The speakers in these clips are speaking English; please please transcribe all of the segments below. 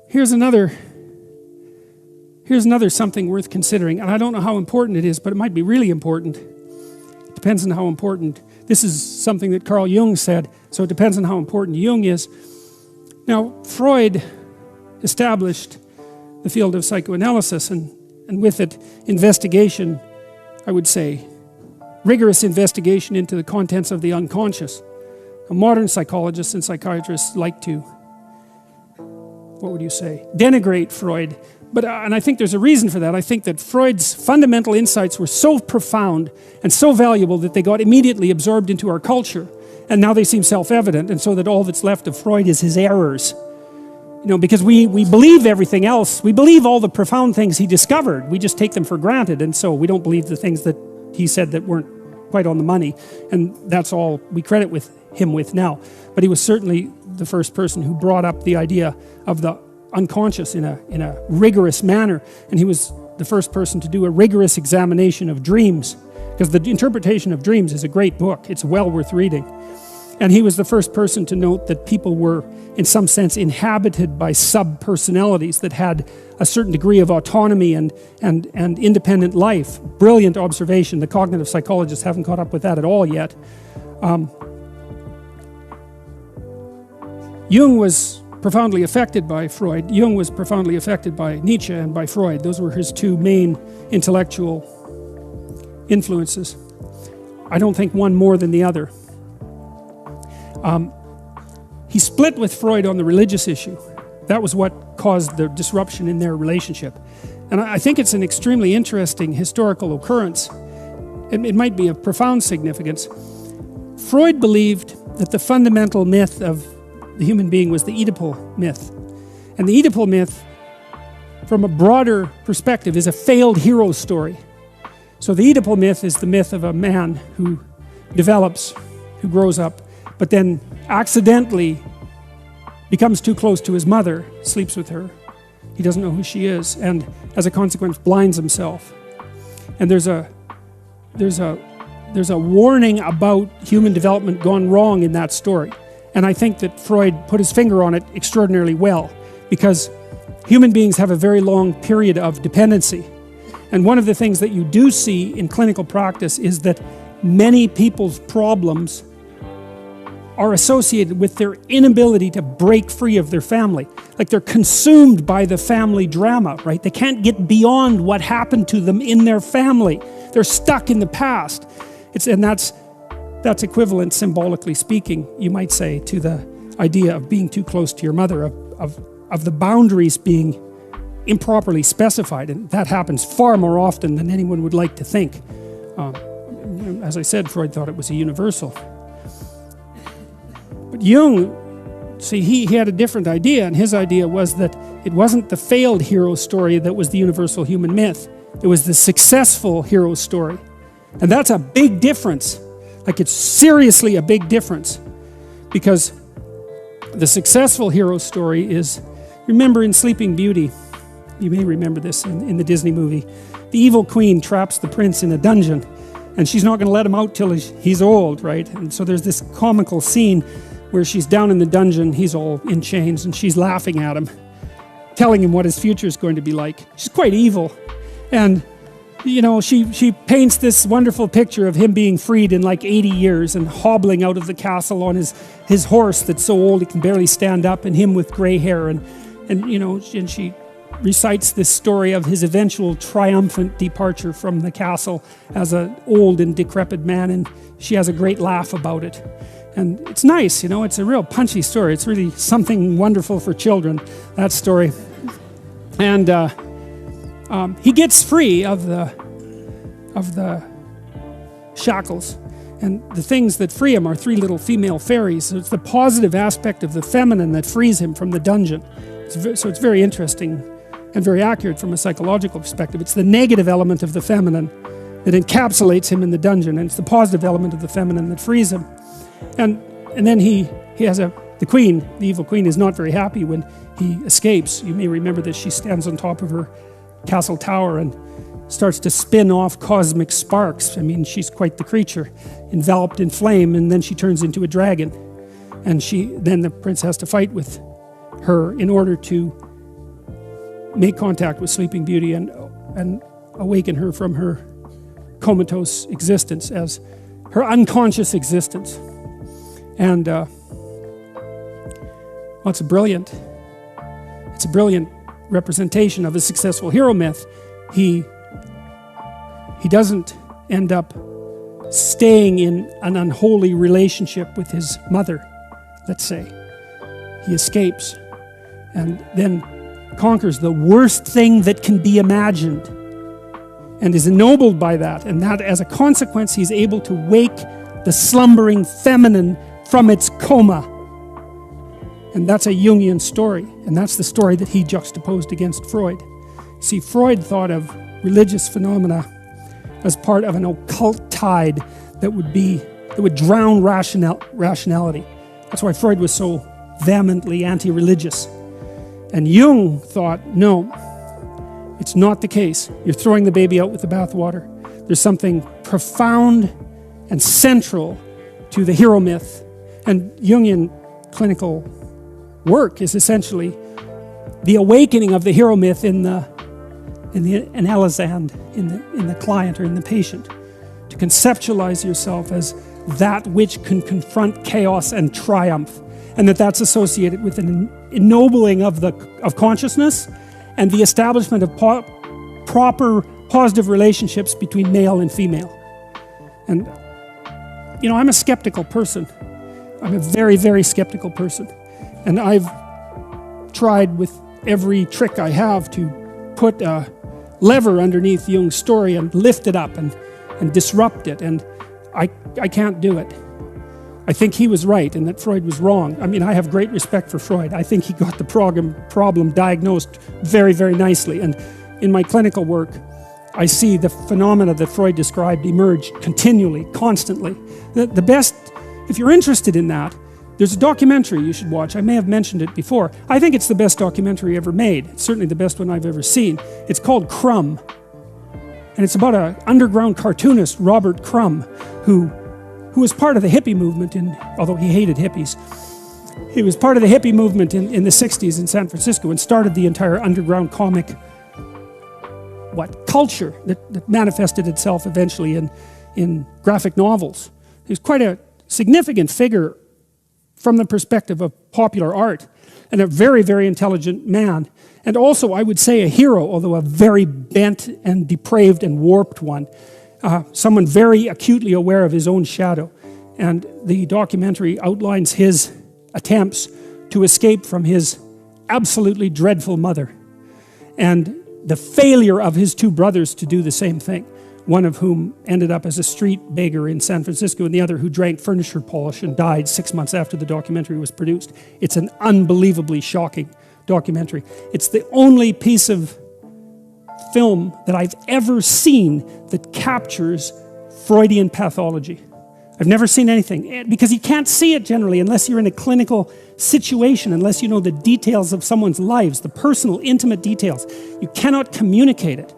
Here's another something worth considering, and I don't know how important it is, but it might be really important. It depends on how important. This is something that Carl Jung said, so it depends on how important Jung is. Now, Freud established the field of psychoanalysis, and with it, investigation, I would say, rigorous investigation into the contents of the unconscious. Now, modern psychologists and psychiatrists like to, what would you say, denigrate Freud. But and I think there's a reason for that. I think that Freud's fundamental insights were so profound and so valuable that they got immediately absorbed into our culture, and now they seem self-evident, and so that all that's left of Freud is his errors. You know, because we believe everything else. We believe all the profound things he discovered. We just take them for granted, and so we don't believe the things that he said that weren't quite on the money, and that's all we credit him with now. But he was certainly the first person who brought up the idea of the unconscious in a rigorous manner, and he was the first person to do a rigorous examination of dreams, because the Interpretation of Dreams is a great book. It's well worth reading. And he was the first person to note that people were, in some sense, inhabited by sub-personalities that had a certain degree of autonomy and independent life. Brilliant observation. The cognitive psychologists haven't caught up with that at all yet. Jung was profoundly affected by Freud. Jung was profoundly affected by Nietzsche and by Freud. Those were his two main intellectual influences. I don't think one more than the other. He split with Freud on the religious issue. That was what caused the disruption in their relationship. And I think it's an extremely interesting historical occurrence. It might be of profound significance. Freud believed that the fundamental myth of the human being was the Oedipal myth. And the Oedipal myth, from a broader perspective, is a failed hero story. So the Oedipal myth is the myth of a man who develops, who grows up, but then accidentally becomes too close to his mother, sleeps with her. He doesn't know who she is, and as a consequence blinds himself. And there's a warning about human development gone wrong in that story. And I think that Freud put his finger on it extraordinarily well, because human beings have a very long period of dependency. And one of the things that you do see in clinical practice is that many people's problems are associated with their inability to break free of their family. Like they're consumed by the family drama, right? They can't get beyond what happened to them in their family. They're stuck in the past. And that's equivalent, symbolically speaking, you might say, to the idea of being too close to your mother, of the boundaries being improperly specified. And that happens far more often than anyone would like to think. As I said, Freud thought it was a universal. But Jung, see, he had a different idea, and his idea was that it wasn't the failed hero story that was the universal human myth. It was the successful hero story. And that's a big difference. Like, it's seriously a big difference. Because the successful hero story is, remember in Sleeping Beauty, you may remember this in the Disney movie, the evil queen traps the prince in a dungeon, and she's not going to let him out till he's old, right? And so there's this comical scene where she's down in the dungeon, he's all in chains, and she's laughing at him, telling him what his future is going to be like. She's quite evil. And, you know, she paints this wonderful picture of him being freed in like 80 years and hobbling out of the castle on his horse that's so old he can barely stand up, and him with gray hair. And you know, and she recites this story of his eventual triumphant departure from the castle as an old and decrepit man, and she has a great laugh about it. And it's nice, you know, it's a real punchy story. It's really something wonderful for children, that story. And he gets free of the shackles. And the things that free him are three little female fairies. So it's the positive aspect of the feminine that frees him from the dungeon. So it's very interesting and very accurate from a psychological perspective. It's the negative element of the feminine that encapsulates him in the dungeon, and it's the positive element of the feminine that frees him. And then he has the queen, the evil queen, is not very happy when he escapes. You may remember this. She stands on top of her castle tower and starts to spin off cosmic sparks. I mean, she's quite the creature, enveloped in flame, and then she turns into a dragon. And then the prince has to fight with her in order to make contact with Sleeping Beauty and awaken her from her comatose existence, as her unconscious existence. And it's a brilliant representation of a successful hero myth. He doesn't end up staying in an unholy relationship with his mother, let's say. He escapes and then conquers the worst thing that can be imagined and is ennobled by that, and that as a consequence he's able to wake the slumbering feminine from its coma. And that's a Jungian story, and that's the story that he juxtaposed against Freud. See, Freud thought of religious phenomena as part of an occult tide that would drown rationality. That's why Freud was so vehemently anti-religious. And Jung thought, no, it's not the case. You're throwing the baby out with the bathwater. There's something profound and central to the hero myth. And Jungian clinical work is essentially the awakening of the hero myth in the analysand, in the client or in the patient, to conceptualize yourself as that which can confront chaos and triumph, and that's associated with an ennobling of consciousness and the establishment of proper positive relationships between male and female. And I'm a skeptical person. I'm a very, very skeptical person, and I've tried with every trick I have to put a lever underneath Jung's story and lift it up and disrupt it, and I can't do it. I think he was right and that Freud was wrong. I mean, I have great respect for Freud. I think he got the problem diagnosed very, very nicely, and in my clinical work I see the phenomena that Freud described emerge continually, constantly. The best, if you're interested in that, there's a documentary you should watch. I may have mentioned it before. I think it's the best documentary ever made. It's certainly the best one I've ever seen. It's called Crumb. And it's about an underground cartoonist, Robert Crumb, who was part of the hippie movement, although he hated hippies. He was part of the hippie movement in the 60s in San Francisco and started the entire underground comic culture that manifested itself eventually in graphic novels. He was quite a significant figure from the perspective of popular art, and a very, very intelligent man. And also, I would say, a hero, although a very bent and depraved and warped one. Someone very acutely aware of his own shadow. And the documentary outlines his attempts to escape from his absolutely dreadful mother, and the failure of his two brothers to do the same thing. One of whom ended up as a street beggar in San Francisco, and the other who drank furniture polish and died 6 months after the documentary was produced. It's an unbelievably shocking documentary. It's the only piece of film that I've ever seen that captures Freudian pathology. I've never seen anything, because you can't see it generally unless you're in a clinical situation, unless you know the details of someone's lives, the personal, intimate details. You cannot communicate it.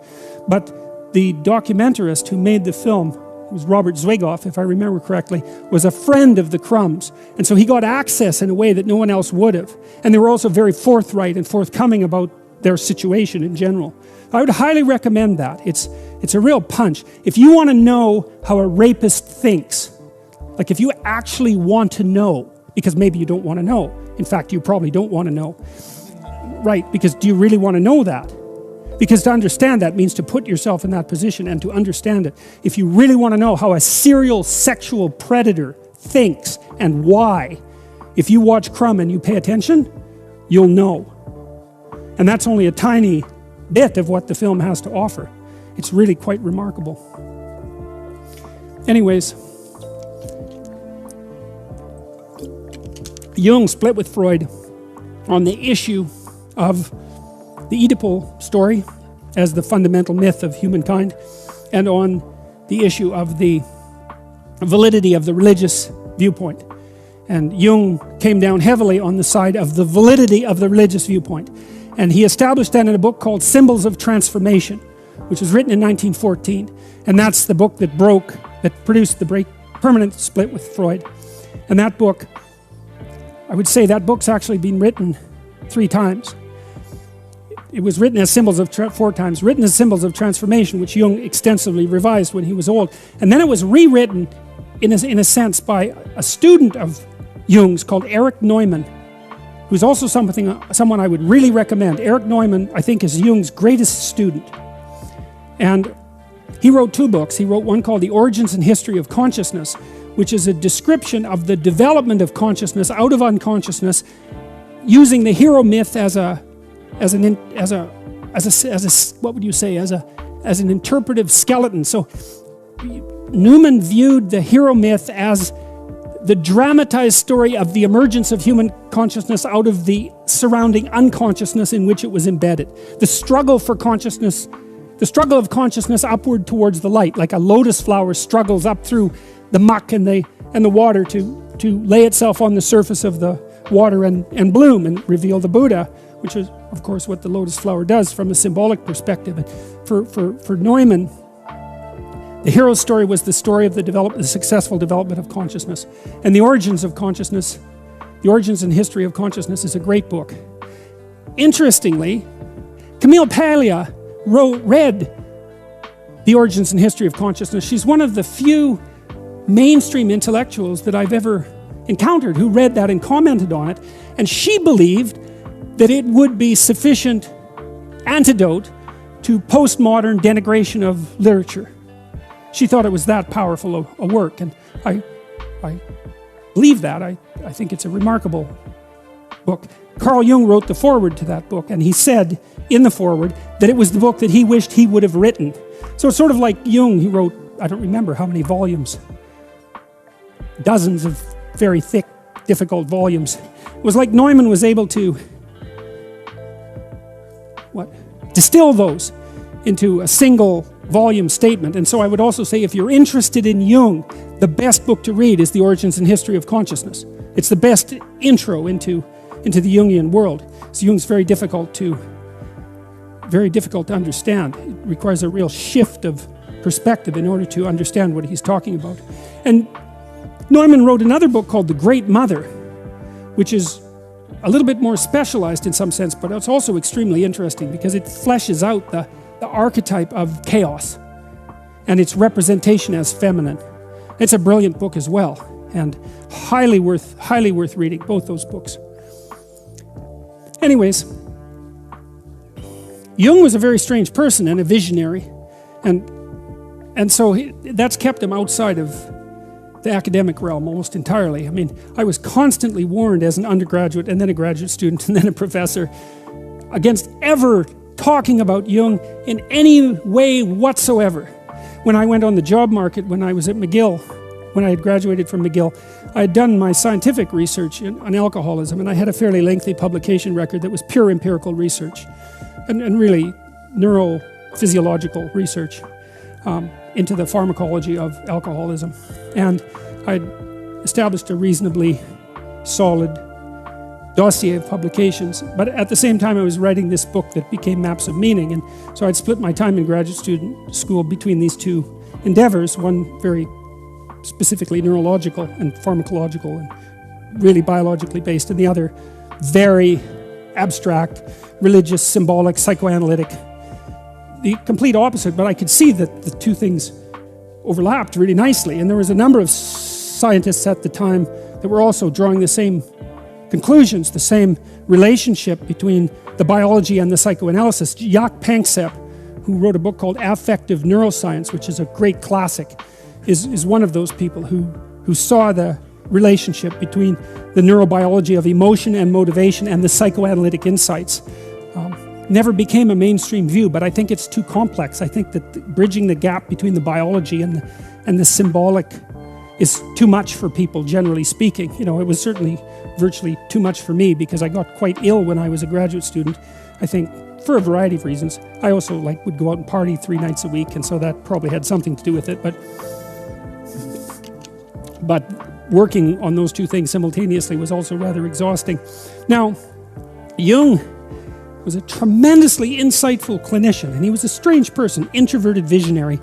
But the documentarist who made the film, it was Robert Zwigoff, if I remember correctly, was a friend of the Crumbs. And so he got access in a way that no one else would have. And they were also very forthright and forthcoming about their situation in general. I would highly recommend that. It's a real punch. If you want to know how a rapist thinks, like if you actually want to know, because maybe you don't want to know. In fact, you probably don't want to know. Right, because do you really want to know that? Because to understand that means to put yourself in that position and to understand it. If you really want to know how a serial sexual predator thinks and why, if you watch Crumb and you pay attention, you'll know. And that's only a tiny bit of what the film has to offer. It's really quite remarkable. Anyways, Jung split with Freud on the issue of the Oedipal story as the fundamental myth of humankind, and on the issue of the validity of the religious viewpoint. And Jung came down heavily on the side of the validity of the religious viewpoint. And he established that in a book called Symbols of Transformation, which was written in 1914. And that's the book that produced the permanent split with Freud. And that book, I would say that book's actually been written 3 times. it was written as symbols of, 4 times, written as symbols of transformation, which Jung extensively revised when he was old. And then it was rewritten, in a sense, by a student of Jung's called Erich Neumann, who's also someone I would really recommend. Erich Neumann, I think, is Jung's greatest student. And he wrote 2 books. He wrote one called The Origins and History of Consciousness, which is a description of the development of consciousness out of unconsciousness, using the hero myth as an interpretive skeleton. So Neumann viewed the hero myth as the dramatized story of the emergence of human consciousness out of the surrounding unconsciousness in which it was embedded. The struggle of consciousness upward towards the light, like a lotus flower struggles up through the muck and the water to lay itself on the surface of the water and bloom and reveal the Buddha, which is, of course, what the lotus flower does from a symbolic perspective. And for Neumann, the hero's story was the story of the successful development of consciousness. And The Origins of Consciousness, The Origins and History of Consciousness, is a great book. Interestingly, Camille Paglia read The Origins and History of Consciousness. She's one of the few mainstream intellectuals that I've ever encountered who read that and commented on it. And she believed that it would be sufficient antidote to postmodern denigration of literature. She thought it was that powerful a work, and I believe that. I think it's a remarkable book. Carl Jung wrote the foreword to that book, and he said in the foreword that it was the book that he wished he would have written. So it's sort of like Jung. He wrote, I don't remember how many volumes, dozens of very thick, difficult volumes. It was like Neumann was able to distill those into a single volume statement. And so I would also say, if you're interested in Jung, the best book to read is The Origins and History of Consciousness. It's the best intro into the Jungian world. So Jung's very difficult to understand. It requires a real shift of perspective in order to understand what he's talking about. And Neumann wrote another book called The Great Mother, which is a little bit more specialized in some sense, but it's also extremely interesting because it fleshes out the archetype of chaos and its representation as feminine. It's a brilliant book as well, and highly worth reading, both those books. Anyways, Jung was a very strange person and a visionary, and so that's kept him outside of the academic realm almost entirely. I mean, I was constantly warned as an undergraduate and then a graduate student and then a professor against ever talking about Jung in any way whatsoever. When I went on the job market, when I was at McGill, when I had graduated from McGill, I had done my scientific research on alcoholism, and I had a fairly lengthy publication record that was pure empirical research and really neurophysiological research into the pharmacology of alcoholism. And I'd established a reasonably solid dossier of publications, but at the same time I was writing this book that became Maps of Meaning, and so I'd split my time in graduate student school between these two endeavors, one very specifically neurological and pharmacological and really biologically based, and the other very abstract, religious, symbolic, psychoanalytic, the complete opposite. But I could see that the two things overlapped really nicely, and there was a number of scientists at the time that were also drawing the same conclusions, the same relationship between the biology and the psychoanalysis. Jaak Panksepp, who wrote a book called Affective Neuroscience, which is a great classic, is one of those people who saw the relationship between the neurobiology of emotion and motivation and the psychoanalytic insights. Never became a mainstream view, but I think it's too complex. I think that bridging the gap between the biology and the symbolic is too much for people, generally speaking. You know, it was certainly virtually too much for me because I got quite ill when I was a graduate student, I think, for a variety of reasons. I also would go out and party 3 nights a week, and so that probably had something to do with it. But working on those two things simultaneously was also rather exhausting. Now, Jung was a tremendously insightful clinician, and he was a strange person, introverted visionary,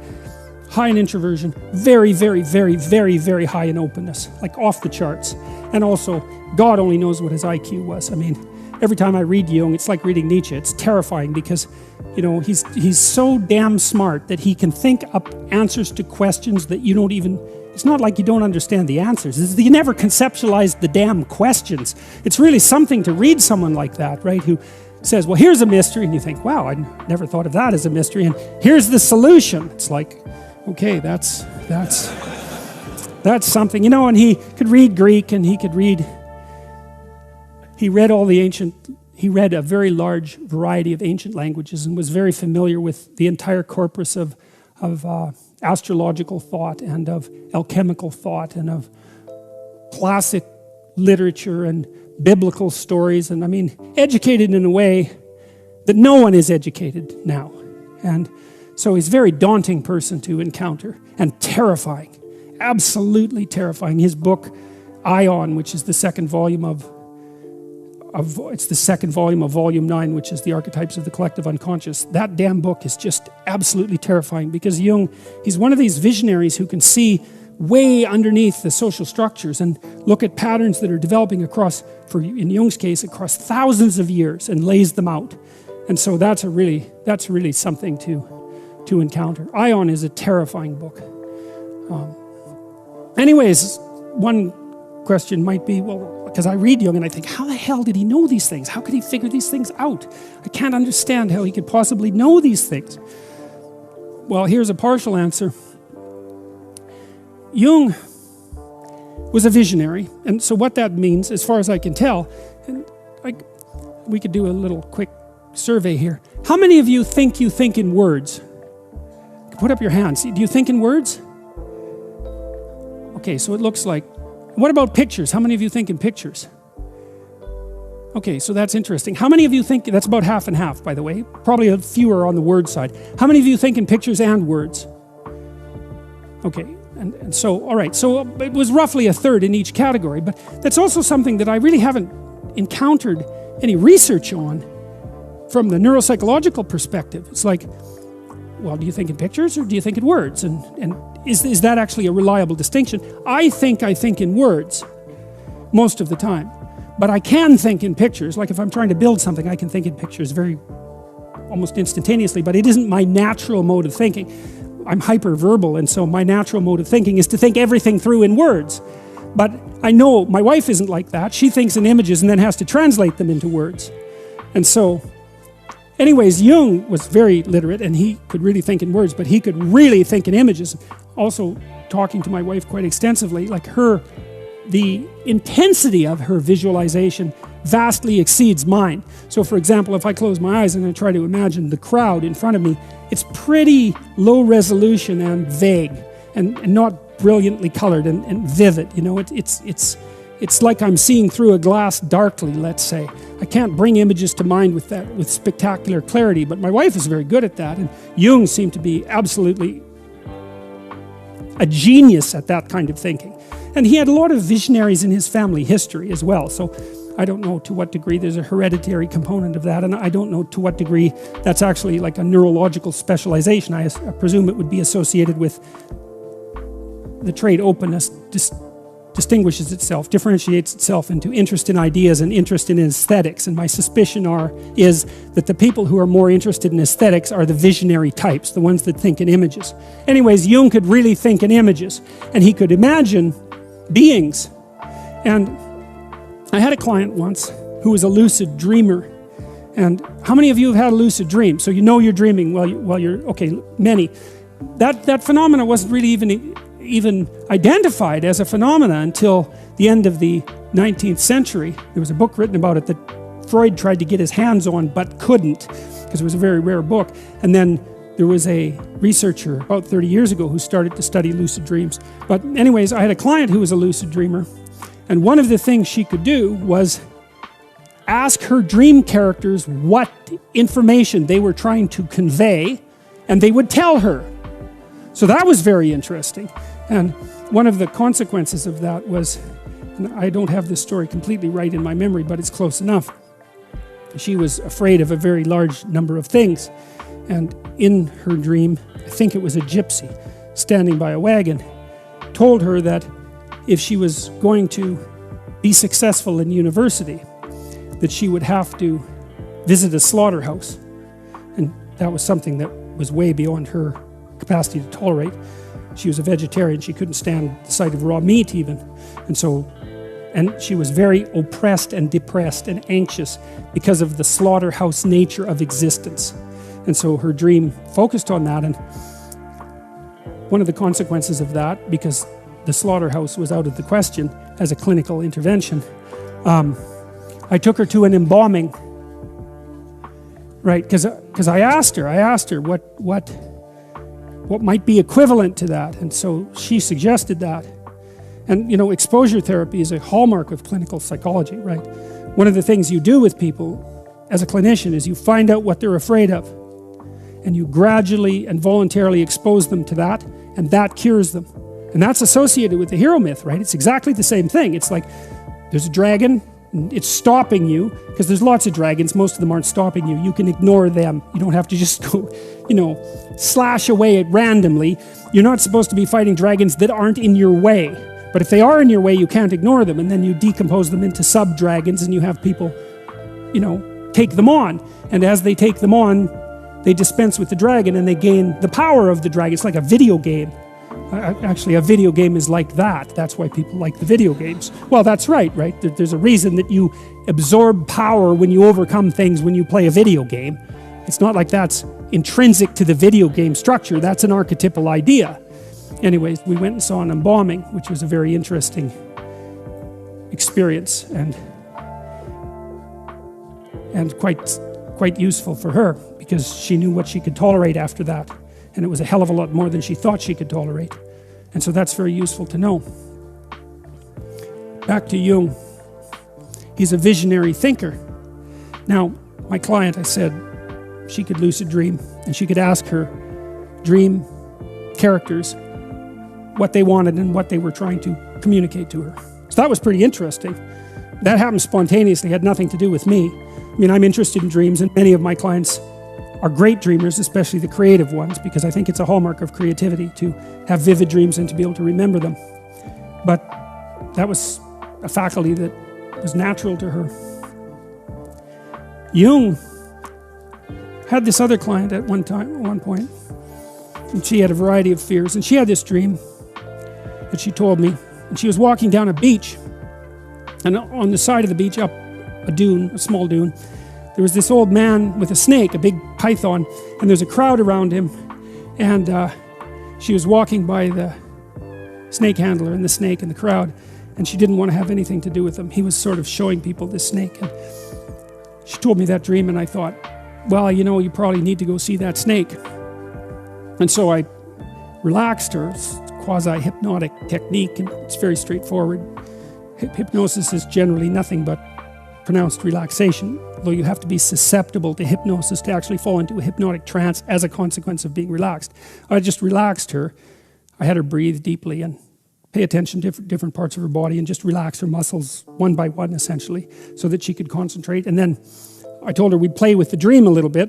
high in introversion, very, very, very, very, very high in openness, like off the charts. And also, God only knows what his IQ was. I mean, every time I read Jung, it's like reading Nietzsche. It's terrifying because, you know, he's so damn smart that he can think up answers to questions that you don't even, it's not like you don't understand the answers. It's that you never conceptualized the damn questions. It's really something to read someone like that, right, who says, well, here's a mystery, and you think, wow, I never thought of that as a mystery, and here's the solution. It's like, okay, that's something, you know. And he could read Greek, and he read he read a very large variety of ancient languages and was very familiar with the entire corpus of astrological thought and of alchemical thought and of classic literature and biblical stories, and I mean, educated in a way that no one is educated now. And so he's a very daunting person to encounter, and terrifying, absolutely terrifying. His book, Ion, which is the second volume of volume 9, which is the archetypes of the collective unconscious. That damn book is just absolutely terrifying, because Jung, he's one of these visionaries who can see way underneath the social structures and look at patterns that are developing across, in Jung's case, across thousands of years, and lays them out. And so that's really something to encounter. Ion is a terrifying book. Anyways, one question might be, well, because I read Jung and I think, how the hell did he know these things? How could he figure these things out? I can't understand how he could possibly know these things. Well, here's a partial answer. Jung was a visionary, and so what that means, as far as I can tell, and we could do a little quick survey here. How many of you think in words? Put up your hands. Do you think in words? Okay, so it looks like. What about pictures? How many of you think in pictures? Okay, so that's interesting. How many of you think, that's about half and half, by the way, probably a fewer on the word side. How many of you think in pictures and words? Okay. And so, all right, so it was roughly a third in each category, but that's also something that I really haven't encountered any research on from the neuropsychological perspective. It's like, well, do you think in pictures or do you think in words? And is that actually a reliable distinction? I think in words most of the time, but I can think in pictures. Like if I'm trying to build something, I can think in pictures almost instantaneously, but it isn't my natural mode of thinking. I'm hyperverbal, and so my natural mode of thinking is to think everything through in words. But I know my wife isn't like that. She thinks in images and then has to translate them into words. And so, anyways, Jung was very literate, and he could really think in words, but he could really think in images. Also, talking to my wife quite extensively, like the intensity of her visualization vastly exceeds mine. So for example, if I close my eyes and I try to imagine the crowd in front of me, it's pretty low resolution and vague and not brilliantly colored and vivid. You know, it's like I'm seeing through a glass darkly, let's say. I can't bring images to mind with spectacular clarity, but my wife is very good at that, and Jung seemed to be absolutely a genius at that kind of thinking. And he had a lot of visionaries in his family history as well, so I don't know to what degree there's a hereditary component of that, and I don't know to what degree that's actually like a neurological specialization. I presume it would be associated with the trait openness, distinguishes itself, differentiates itself into interest in ideas and interest in aesthetics. And my suspicion is that the people who are more interested in aesthetics are the visionary types, the ones that think in images. Anyways, Jung could really think in images, and he could imagine beings. And I had a client once who was a lucid dreamer. And how many of you have had a lucid dream? So you know you're dreaming while you're, okay, many. That phenomena wasn't really even identified as a phenomena until the end of the 19th century. There was a book written about it that Freud tried to get his hands on but couldn't, because it was a very rare book. And then there was a researcher about 30 years ago who started to study lucid dreams. But anyways, I had a client who was a lucid dreamer, and one of the things she could do was ask her dream characters what information they were trying to convey, and they would tell her. So that was very interesting. And one of the consequences of that was, and I don't have this story completely right in my memory, but it's close enough. She was afraid of a very large number of things. And in her dream, I think it was a gypsy standing by a wagon, told her that if she was going to be successful in university, that she would have to visit a slaughterhouse. And that was something that was way beyond her capacity to tolerate. She was a vegetarian. She couldn't stand the sight of raw meat even. And she was very oppressed and depressed and anxious because of the slaughterhouse nature of existence. And so her dream focused on that. And one of the consequences of that, because the slaughterhouse was out of the question as a clinical intervention, I took her to an embalming, right? Because I asked her what might be equivalent to that. And so she suggested that. And exposure therapy is a hallmark of clinical psychology, right? One of the things you do with people as a clinician is you find out what they're afraid of, and you gradually and voluntarily expose them to that, and that cures them. And that's associated with the hero myth, right? It's exactly the same thing. It's like there's a dragon, and it's stopping you, because there's lots of dragons. Most of them aren't stopping you. You can ignore them. You don't have to just go, slash away at randomly. You're not supposed to be fighting dragons that aren't in your way. But if they are in your way, you can't ignore them, and then you decompose them into sub-dragons, and you have people, take them on. And as they take them on, they dispense with the dragon, and they gain the power of the dragon. It's like a video game. Actually, a video game is like that. That's why people like the video games. Well, that's right? There's a reason that you absorb power when you overcome things when you play a video game. It's not like that's intrinsic to the video game structure. That's an archetypal idea. Anyways, we went and saw an embalming, which was a very interesting experience and quite useful for her, because she knew what she could tolerate after that, and it was a hell of a lot more than she thought she could tolerate. And so that's very useful to know. Back to Jung. He's a visionary thinker. Now, my client, I said, she could lucid dream, and she could ask her dream characters what they wanted and what they were trying to communicate to her. So that was pretty interesting. That happened spontaneously, had nothing to do with me. I mean, I'm interested in dreams, and many of my clients are great dreamers, especially the creative ones, because I think it's a hallmark of creativity to have vivid dreams and to be able to remember them. But that was a faculty that was natural to her. Jung had this other client at one point, and she had a variety of fears, and she had this dream that she told me. And she was walking down a beach, and on the side of the beach, up a dune, a small dune, there was this old man with a snake, a big python, and there's a crowd around him. And she was walking by the snake handler and the snake and the crowd, and she didn't want to have anything to do with him. He was sort of showing people this snake. And she told me that dream, and I thought, well, you probably need to go see that snake. And so I relaxed her. It's a quasi-hypnotic technique, and it's very straightforward. Hypnosis is generally nothing but pronounced relaxation, although you have to be susceptible to hypnosis to actually fall into a hypnotic trance as a consequence of being relaxed. I just relaxed her. I had her breathe deeply and pay attention to different parts of her body and just relax her muscles one by one, essentially, so that she could concentrate. And then I told her we'd play with the dream a little bit.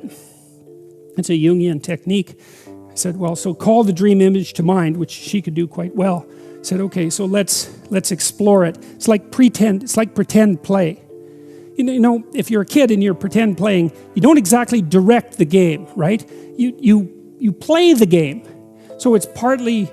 It's a Jungian technique. I said, well, so call the dream image to mind, which she could do quite well. I said, okay, so let's explore it. It's like pretend play. If you're a kid and you're pretend playing, you don't exactly direct the game, right? You play the game. So it's partly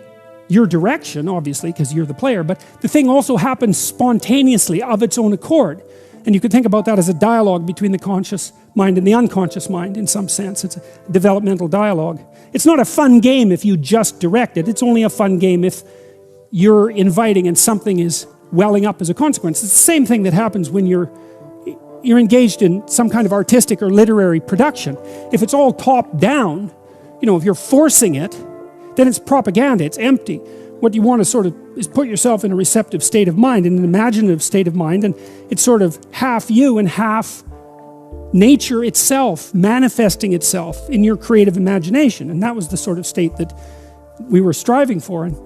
your direction, obviously, because you're the player, but the thing also happens spontaneously of its own accord. And you could think about that as a dialogue between the conscious mind and the unconscious mind in some sense. It's a developmental dialogue. It's not a fun game if you just direct it. It's only a fun game if you're inviting and something is welling up as a consequence. It's the same thing that happens when you're engaged in some kind of artistic or literary production. If it's all top down, if you're forcing it, then it's propaganda, it's empty. What you want to sort of is put yourself in a receptive state of mind, in an imaginative state of mind, and it's sort of half you and half nature itself manifesting itself in your creative imagination. And that was the sort of state that we were striving for. And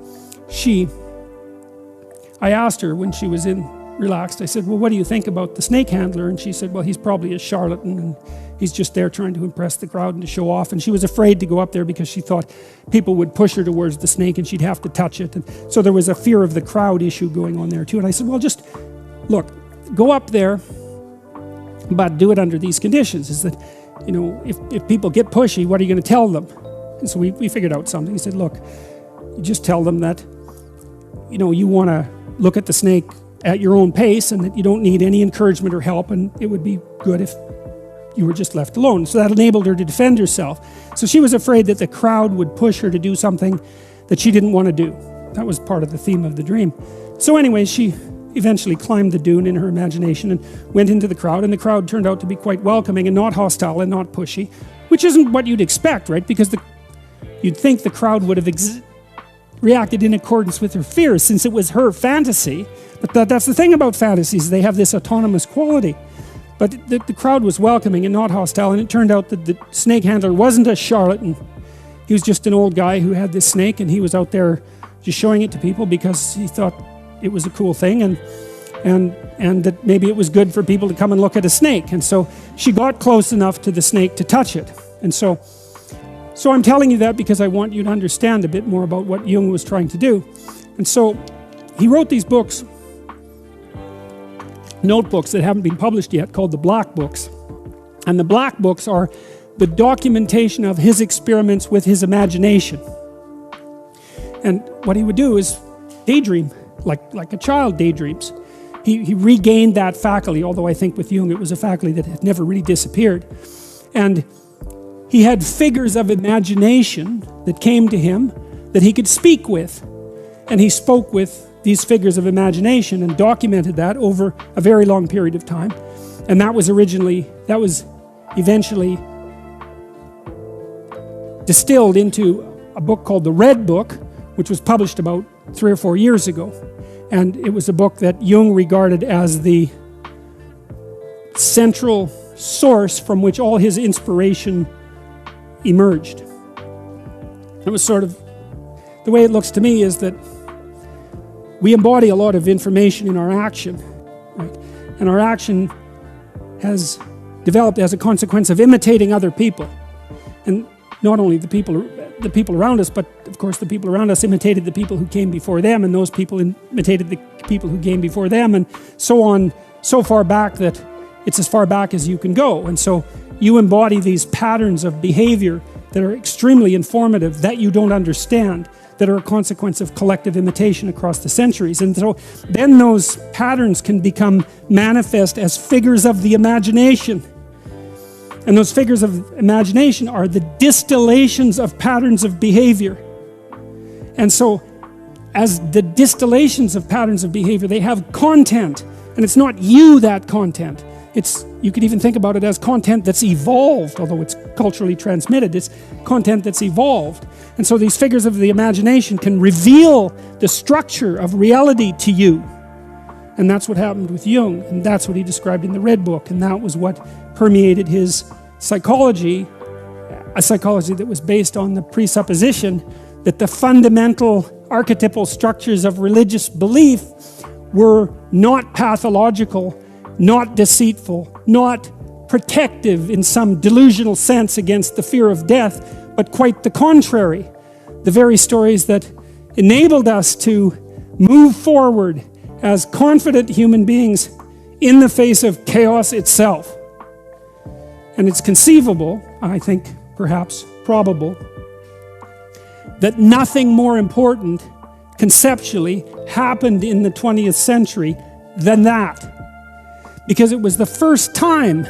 I asked her when she was relaxed, I said, well, what do you think about the snake handler? And she said, well, he's probably a charlatan, and he's just there trying to impress the crowd and to show off. And she was afraid to go up there because she thought people would push her towards the snake and she'd have to touch it. And so there was a fear of the crowd issue going on there too. And I said, well, just look, go up there, but do it under these conditions. Is that, if people get pushy, what are you going to tell them? And so we figured out something. He said, look, you just tell them that, you want to look at the snake at your own pace and that you don't need any encouragement or help, and it would be good if you were just left alone. So that enabled her to defend herself. So she was afraid that the crowd would push her to do something that she didn't want to do. That was part of the theme of the dream. So anyway, she eventually climbed the dune in her imagination and went into the crowd, and the crowd turned out to be quite welcoming and not hostile and not pushy, which isn't what you'd expect, right? Because you'd think the crowd would have reacted in accordance with her fears, since it was her fantasy. But that's the thing about fantasies, they have this autonomous quality. But the crowd was welcoming and not hostile, and it turned out that the snake handler wasn't a charlatan. He was just an old guy who had this snake, and he was out there just showing it to people because he thought it was a cool thing, and that maybe it was good for people to come and look at a snake. And so she got close enough to the snake to touch it. And so I'm telling you that because I want you to understand a bit more about what Jung was trying to do. And so he wrote these books, notebooks that haven't been published yet, called the Black Books. And the Black Books are the documentation of his experiments with his imagination. And what he would do is daydream, like a child daydreams. He regained that faculty, although I think with Jung it was a faculty that had never really disappeared. And he had figures of imagination that came to him that he could speak with. And he spoke with these figures of imagination and documented that over a very long period of time. And that was eventually distilled into a book called The Red Book, which was published about 3 or 4 years ago. And it was a book that Jung regarded as the central source from which all his inspiration emerged. It was sort of, the way it looks to me is that we embody a lot of information in our action, right? And our action has developed as a consequence of imitating other people. And not only the people around us, but of course the people around us imitated the people who came before them, and those people imitated the people who came before them, and so on, so far back that it's as far back as you can go. And so you embody these patterns of behavior that are extremely informative, that you don't understand, that are a consequence of collective imitation across the centuries. And so then those patterns can become manifest as figures of the imagination. And those figures of imagination are the distillations of patterns of behavior. And so as the distillations of patterns of behavior, they have content. And it's not you, that content. You could even think about it as content that's evolved, although it's culturally transmitted. It's content that's evolved. And so these figures of the imagination can reveal the structure of reality to you. And that's what happened with Jung, and that's what he described in the Red Book, and that was what permeated his psychology, a psychology that was based on the presupposition that the fundamental archetypal structures of religious belief were not pathological, not deceitful, not protective in some delusional sense against the fear of death, but quite the contrary. The very stories that enabled us to move forward as confident human beings in the face of chaos itself. And it's conceivable, I think perhaps probable, that nothing more important conceptually happened in the 20th century than that. Because it was the first time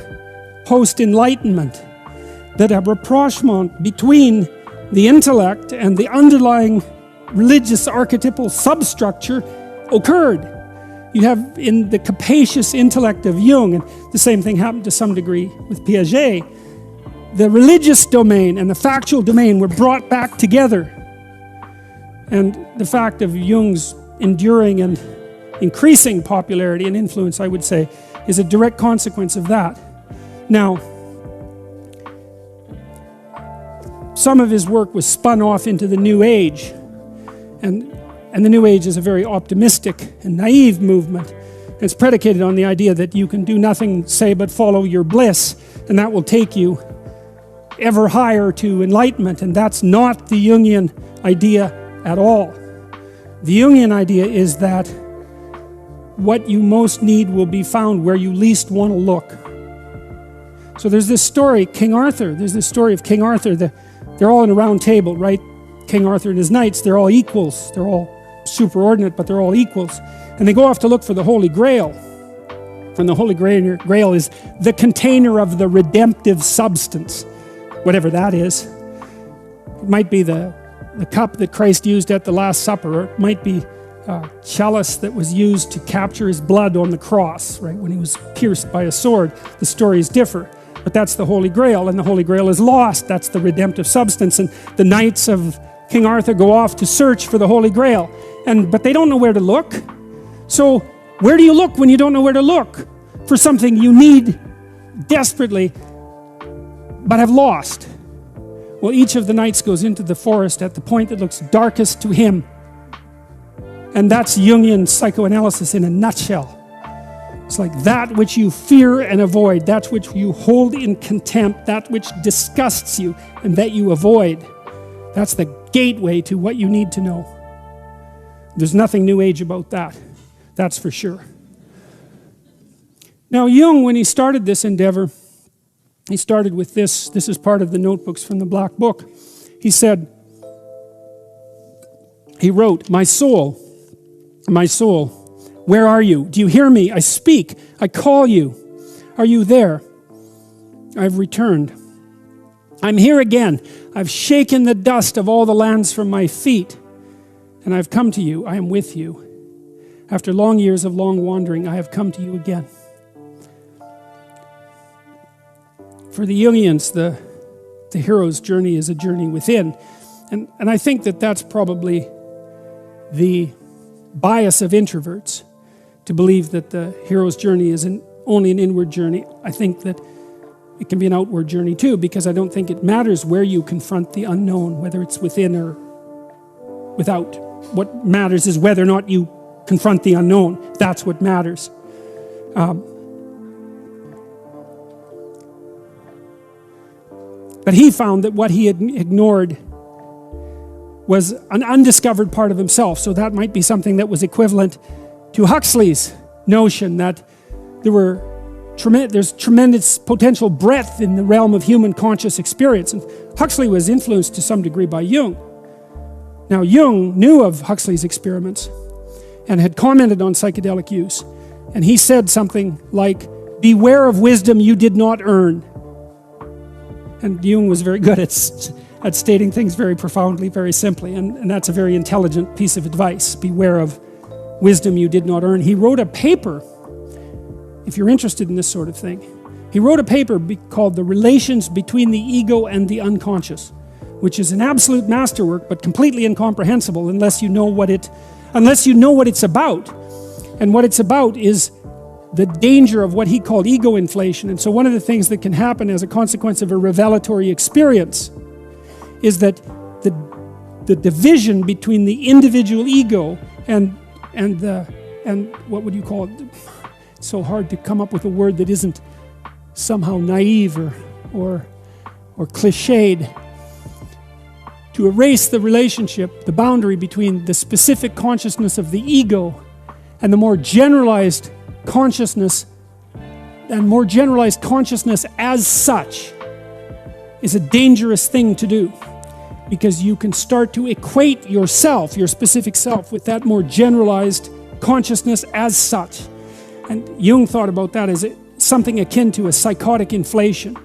post-Enlightenment that a rapprochement between the intellect and the underlying religious archetypal substructure occurred. You have in the capacious intellect of Jung, and the same thing happened to some degree with Piaget, the religious domain and the factual domain were brought back together. And the fact of Jung's enduring and increasing popularity and influence, I would say, is a direct consequence of that. Now, some of his work was spun off into the New Age, and the New Age is a very optimistic and naive movement. It's predicated on the idea that you can do nothing, say, but follow your bliss, and that will take you ever higher to enlightenment, and that's not the Jungian idea at all. The Jungian idea is that what you most need will be found where you least want to look. So there's this story, King Arthur. There's this story of King Arthur. They're all in a round table, right? King Arthur and his knights, they're all equals. They're all superordinate, but they're all equals. And they go off to look for the Holy Grail. And the Holy Grail is the container of the redemptive substance, whatever that is. It might be the cup that Christ used at the Last Supper, or it might be a chalice that was used to capture his blood on the cross, right? When he was pierced by a sword. The stories differ. But that's the Holy Grail, and the Holy Grail is lost. That's the redemptive substance. And the knights of King Arthur go off to search for the Holy Grail. But they don't know where to look. So where do you look when you don't know where to look for something you need desperately but have lost? Well, each of the knights goes into the forest at the point that looks darkest to him. And that's Jungian psychoanalysis in a nutshell. It's like that which you fear and avoid, that which you hold in contempt, that which disgusts you and that you avoid. That's the gateway to what you need to know. There's nothing New Age about that. That's for sure. Now, Jung, when he started this endeavor, he started with this. This is part of the notebooks from the Black Book. He said, he wrote, my soul, where are you? Do you hear me? I speak. I call you. Are you there? I've returned. I'm here again. I've shaken the dust of all the lands from my feet, and I've come to you. I am with you. After long years of long wandering, I have come to you again. For the Jungians, the hero's journey is a journey within. And I think that that's probably the bias of introverts, to believe that the hero's journey is only an inward journey. I think that it can be an outward journey too, because I don't think it matters where you confront the unknown, whether it's within or without. What matters is whether or not you confront the unknown. That's what matters. But he found that what he had ignored was an undiscovered part of himself. So that might be something that was equivalent to Huxley's notion that there's tremendous potential breadth in the realm of human conscious experience. And Huxley was influenced to some degree by Jung. Now, Jung knew of Huxley's experiments and had commented on psychedelic use. And he said something like, beware of wisdom you did not earn. And Jung was very good at stating things very profoundly, very simply. And that's a very intelligent piece of advice. Beware of wisdom you did not earn. He wrote a paper, if you're interested in this sort of thing. He wrote a paper called The Relations Between the Ego and the Unconscious, which is an absolute masterwork, but completely incomprehensible unless you know what it's about. And what it's about is the danger of what he called ego inflation. And so one of the things that can happen as a consequence of a revelatory experience is that the division between the individual ego and what would you call it? It's so hard to come up with a word that isn't somehow naive or cliched. To erase the relationship, the boundary between the specific consciousness of the ego and the more generalized consciousness, and more generalized consciousness as such, is a dangerous thing to do, because you can start to equate yourself, your specific self, with that more generalized consciousness as such. And Jung thought about that as something akin to a psychotic inflation.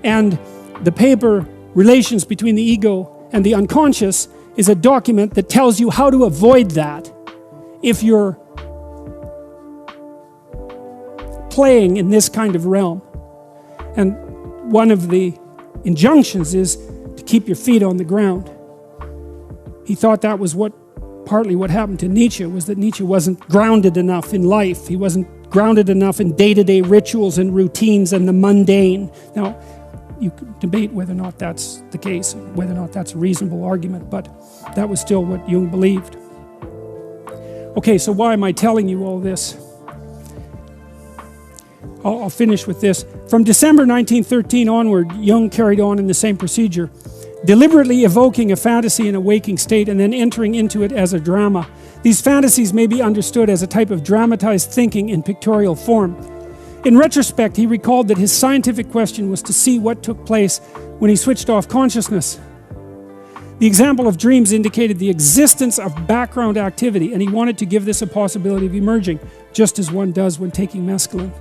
And the paper, Relations Between the Ego and the Unconscious, is a document that tells you how to avoid that if you're playing in this kind of realm. And one of the injunctions is to keep your feet on the ground. He thought that was partly what happened to Nietzsche, was that Nietzsche wasn't grounded enough in life. He wasn't grounded enough in day-to-day rituals and routines and the mundane. Now, you could debate whether or not that's the case, whether or not that's a reasonable argument, but that was still what Jung believed. Okay, so why am I telling you all this? I'll finish with this. From December 1913 onward, Jung carried on in the same procedure, deliberately evoking a fantasy in a waking state and then entering into it as a drama. These fantasies may be understood as a type of dramatized thinking in pictorial form. In retrospect, he recalled that his scientific question was to see what took place when he switched off consciousness. The example of dreams indicated the existence of background activity, and he wanted to give this a possibility of emerging, just as one does when taking mescaline.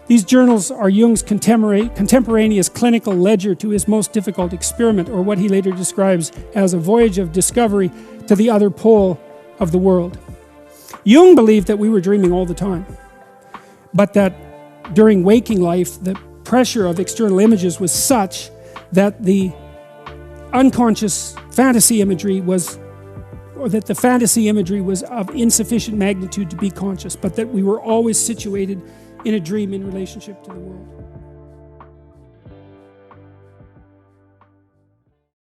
These journals are Jung's contemporaneous clinical ledger to his most difficult experiment, or what he later describes as a voyage of discovery to the other pole of the world. Jung believed that we were dreaming all the time, but that during waking life, the pressure of external images was such that the unconscious fantasy imagery was, or that the fantasy imagery was of insufficient magnitude to be conscious, but that we were always situated in a dream in relationship to the world.